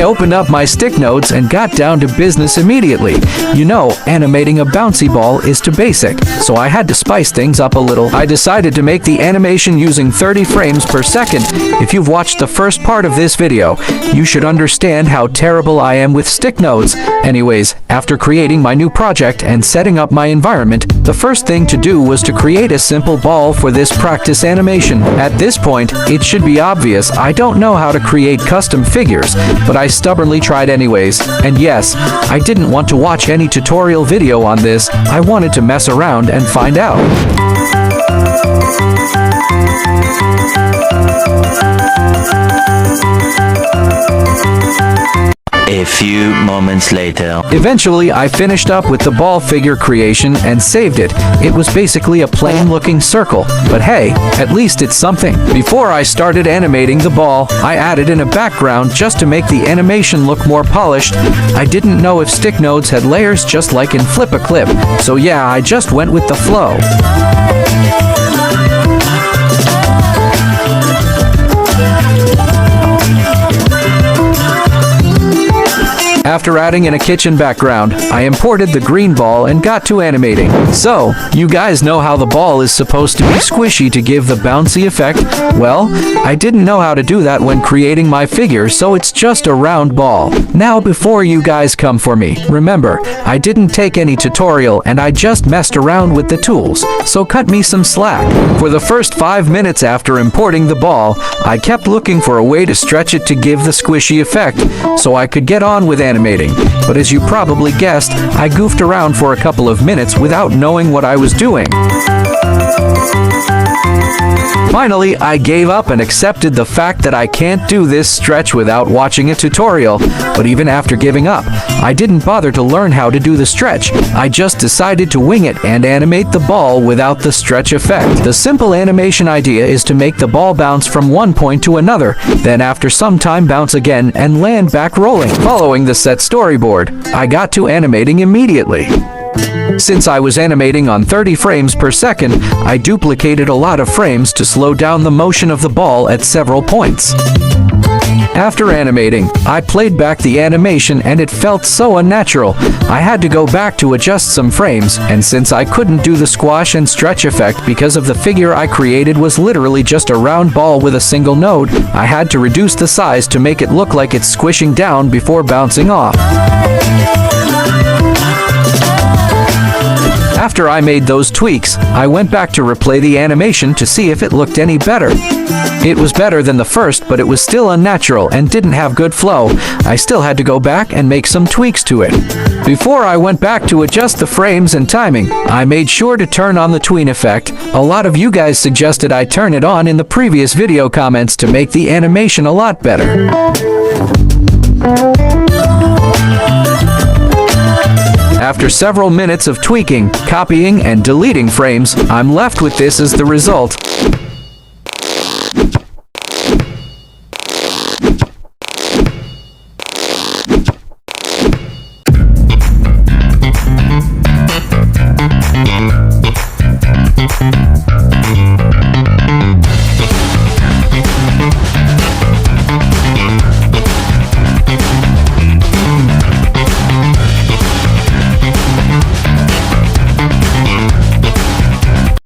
opened up my stick nodes and got down to business immediately. You know, animating a bouncy ball is too basic, so I had to spice things up a little. I decided to make the animation using 30 frames per second. If you've watched the first part of this video, you should understand how terrible I am with stick nodes. Anyways, after creating my new project and setting up my environment, the first thing to do was to create a simple ball for this practice animation. At this point, it should be obvious I don't know how to create custom figures, but I stubbornly tried anyways. And yes, I didn't want to watch any tutorial video on this. I wanted to mess around and find out. A few moments later. Eventually, I finished up with the ball figure creation and saved it. It was basically a plain-looking circle, but hey, at least it's something. Before I started animating the ball, I added in a background just to make the animation look more polished. I didn't know if stick nodes had layers just like in Flip a Clip, so yeah, I just went with the flow. After adding in a kitchen background, I imported the green ball and got to animating. So, you guys know how the ball is supposed to be squishy to give the bouncy effect? Well, I didn't know how to do that when creating my figure, so it's just a round ball. Now before you guys come for me, remember, I didn't take any tutorial and I just messed around with the tools, so cut me some slack. For the first 5 minutes after importing the ball, I kept looking for a way to stretch it to give the squishy effect, so I could get on with animating. But as you probably guessed, I goofed around for a couple of minutes without knowing what I was doing. Finally, I gave up and accepted the fact that I can't do this stretch without watching a tutorial. But even after giving up, I didn't bother to learn how to do the stretch. I just decided to wing it and animate the ball without the stretch effect. The simple animation idea is to make the ball bounce from one point to another, then after some time bounce again and land back rolling. Following the set storyboard, I got to animating immediately. Since I was animating on 30 frames per second, I duplicated a lot of frames to slow down the motion of the ball at several points. After animating, I played back the animation and it felt so unnatural. I had to go back to adjust some frames, and since I couldn't do the squash and stretch effect because of the figure I created was literally just a round ball with a single node, I had to reduce the size to make it look like it's squishing down before bouncing off. After I made those tweaks, I went back to replay the animation to see if it looked any better. It was better than the first, but it was still unnatural and didn't have good flow. I still had to go back and make some tweaks to it. Before I went back to adjust the frames and timing, I made sure to turn on the tween effect. A lot of you guys suggested I turn it on in the previous video comments to make the animation a lot better. After several minutes of tweaking, copying, and deleting frames, I'm left with this as the result.